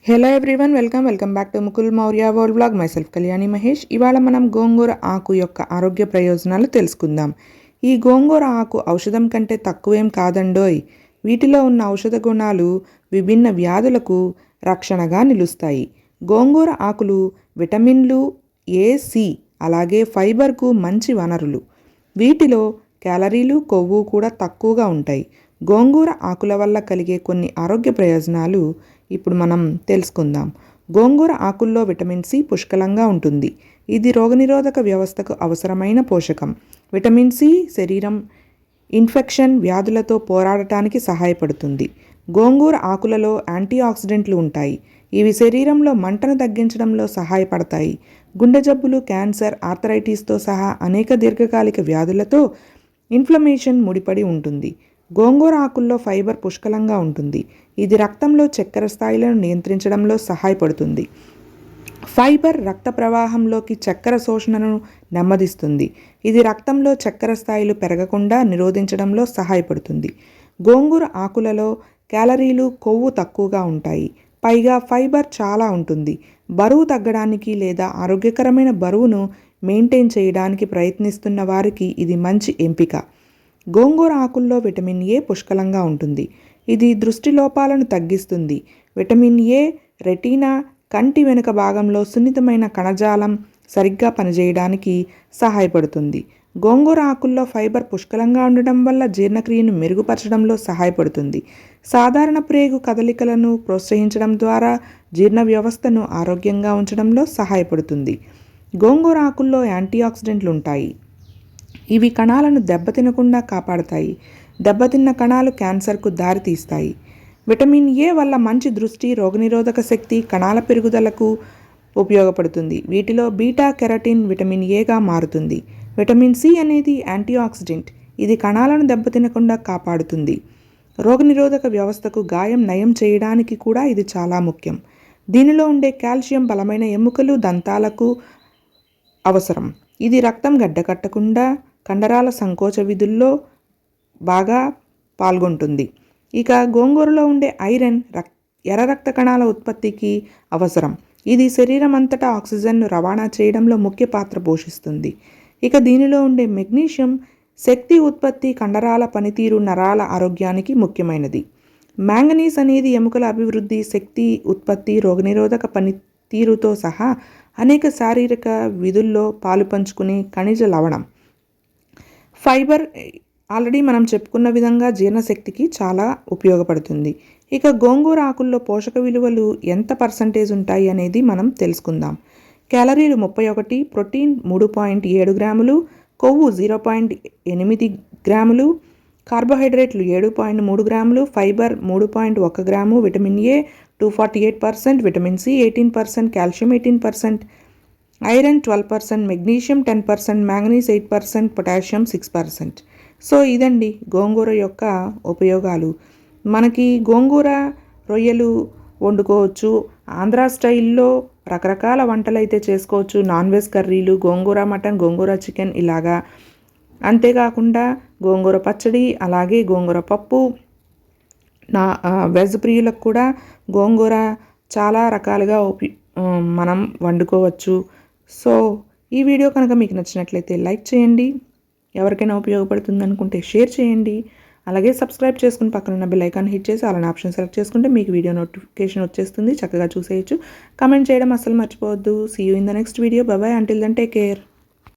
Hello everyone, welcome back to Mukul Maurya world blog. Myself Kalyani Mahesh. ఇవాళ మనం గోంగూర ఆకు యొక్క ఆరోగ్య ప్రయోజనాలు తెలుసుకుందాం. ఈ గోంగూర ఆకు ఔషధం కంటే తక్కువేం కాదండోయ్. వీటిలో ఉన్న ఔషధ గుణాలు విభిన్న వ్యాధులకు రక్షణగా నిలుస్తాయి. గోంగూర ఆకులు విటమిన్లు ఏ, సి అలాగే ఫైబర్కు మంచి వనరులు. వీటిలో క్యాలరీలు, కొవ్వు కూడా తక్కువగా ఉంటాయి. గోంగూర ఆకుల వల్ల కలిగే కొన్ని ఆరోగ్య ప్రయోజనాలు ఇప్పుడు మనం తెలుసుకుందాం. గోంగూర ఆకుల్లో విటమిన్ సి పుష్కలంగా ఉంటుంది. ఇది రోగనిరోధక వ్యవస్థకు అవసరమైన పోషకం. విటమిన్ సి శరీరం ఇన్ఫెక్షన్ వ్యాధులతో పోరాడటానికి సహాయపడుతుంది. గోంగూర ఆకులలో యాంటీ ఆక్సిడెంట్లు ఉంటాయి. ఇవి శరీరంలో మంటను తగ్గించడంలో సహాయపడతాయి. గుండె జబ్బులు, క్యాన్సర్, ఆర్థరైటిస్తో సహా అనేక దీర్ఘకాలిక వ్యాధులతో ఇన్ఫ్లమేషన్ ముడిపడి ఉంటుంది. గోంగూర ఆకుల్లో ఫైబర్ పుష్కలంగా ఉంటుంది. ఇది రక్తంలో చక్కెర స్థాయిలను నియంత్రించడంలో సహాయపడుతుంది. ఫైబర్ రక్త ప్రవాహంలోకి చక్కెర శోషణను నెమ్మదిస్తుంది. ఇది రక్తంలో చక్కెర స్థాయిలు పెరగకుండా నిరోధించడంలో సహాయపడుతుంది. గోంగూర ఆకులలో క్యాలరీలు, కొవ్వు తక్కువగా ఉంటాయి. పైగా ఫైబర్ చాలా ఉంటుంది. బరువు తగ్గడానికి లేదా ఆరోగ్యకరమైన బరువును మెయింటైన్ చేయడానికి ప్రయత్నిస్తున్న వారికి ఇది మంచి ఎంపిక. గోంగూర ఆకుల్లో విటమిన్ ఏ పుష్కలంగా ఉంటుంది. ఇది దృష్టి లోపాలను తగ్గిస్తుంది. విటమిన్ ఏ రెటీనా, కంటి వెనుక భాగంలో సున్నితమైన కణజాలం సరిగ్గా పనిచేయడానికి సహాయపడుతుంది. గోంగూర ఆకుల్లో ఫైబర్ పుష్కలంగా ఉండటం వల్ల జీర్ణక్రియను మెరుగుపరచడంలో సహాయపడుతుంది. సాధారణ ప్రేగు కదలికలను ప్రోత్సహించడం ద్వారా జీర్ణ వ్యవస్థను ఆరోగ్యంగా ఉంచడంలో సహాయపడుతుంది. గోంగూర ఆకుల్లో యాంటీ ఆక్సిడెంట్లు ఉంటాయి. ఇవి కణాలను దెబ్బతినకుండా కాపాడతాయి. దెబ్బతిన్న కణాలు క్యాన్సర్కు దారితీస్తాయి. విటమిన్ ఏ వల్ల మంచి దృష్టి, రోగనిరోధక శక్తి, కణాల పెరుగుదలకు ఉపయోగపడుతుంది. వీటిలో బీటా కెరటిన్ విటమిన్ ఏగా మారుతుంది. విటమిన్ సి అనేది యాంటీ ఆక్సిడెంట్. ఇది కణాలను దెబ్బతినకుండా కాపాడుతుంది. రోగనిరోధక వ్యవస్థకు గాయం నయం చేయడానికి కూడా ఇది చాలా ముఖ్యం. దీనిలో ఉండే కాల్షియం బలమైన ఎముకలు, దంతాలకు అవసరం. ఇది రక్తం గడ్డకట్టకుండా కండరాల సంకోచ విధుల్లో బాగా పాల్గొంటుంది. ఇక గోంగూరలో ఉండే ఐరన్ ఎర్ర రక్త కణాల ఉత్పత్తికి అవసరం. ఇది శరీరం అంతటా ఆక్సిజన్ను రవాణా చేయడంలో ముఖ్య పాత్ర పోషిస్తుంది. ఇక దీనిలో ఉండే మెగ్నీషియం శక్తి ఉత్పత్తి, కండరాల పనితీరు, నరాల ఆరోగ్యానికి ముఖ్యమైనది. మ్యాంగనీస్ అనేది ఎముకల అభివృద్ధి, శక్తి ఉత్పత్తి, రోగనిరోధక పనితీరుతో సహా అనేక శారీరక విధుల్లో పాలుపంచుకునే ఖనిజ లవణం. ఫైబర్ ఆల్రెడీ మనం చెప్పుకున్న విధంగా జీర్ణశక్తికి చాలా ఉపయోగపడుతుంది. ఇక గోంగూర ఆకుల్లో పోషక విలువలు ఎంత పర్సంటేజ్ ఉంటాయి అనేది మనం తెలుసుకుందాం. క్యాలరీలు 31, ప్రోటీన్ 3.7 గ్రాములు, కొవ్వు 0.8 గ్రాములు, కార్బోహైడ్రేట్లు 7.3 గ్రాములు, fibre 3.1 gram, vitamin A 248%, vitamin C 18%, calcium 18%, iron 12%, magnesium 10%, manganese 8%, potassium 6%. So ఇదండి గోంగూర యొక్క ఉపయోగాలు. మనకి గోంగూర రొయ్యలు వండుకోవచ్చు. ఆంధ్ర స్టైల్లో రకరకాల వంటలు అయితే చేసుకోవచ్చు. నాన్ వెజ్ కర్రీలు, గోంగూర మటన్, గోంగూర చికెన్ ఇలాగా. అంతేకాకుండా గోంగూర పచ్చడి, అలాగే గోంగూర పప్పు. వెజ్ ప్రియులకు కూడా గోంగూర చాలా రకాలుగా మనం వండుకోవచ్చు. సో ఈ వీడియో కనుక మీకు నచ్చినట్లయితే లైక్ చేయండి. ఎవరికైనా ఉపయోగపడుతుంది అనుకుంటే షేర్ చేయండి. అలాగే సబ్స్క్రైబ్ చేసుకుని పక్కన ఉన్న బెల్ ఐకాన్ హిట్ చేసి అలానే ఆప్షన్ సెలెక్ట్ చేసుకుంటే మీకు వీడియో నోటిఫికేషన్ వచ్చేస్తుంది. చక్కగా చూసేయచ్చు. కమెంట్ చేయడం అస్సలు మర్చిపోవద్దు. See you in the next video. Bye bye. Until then take care.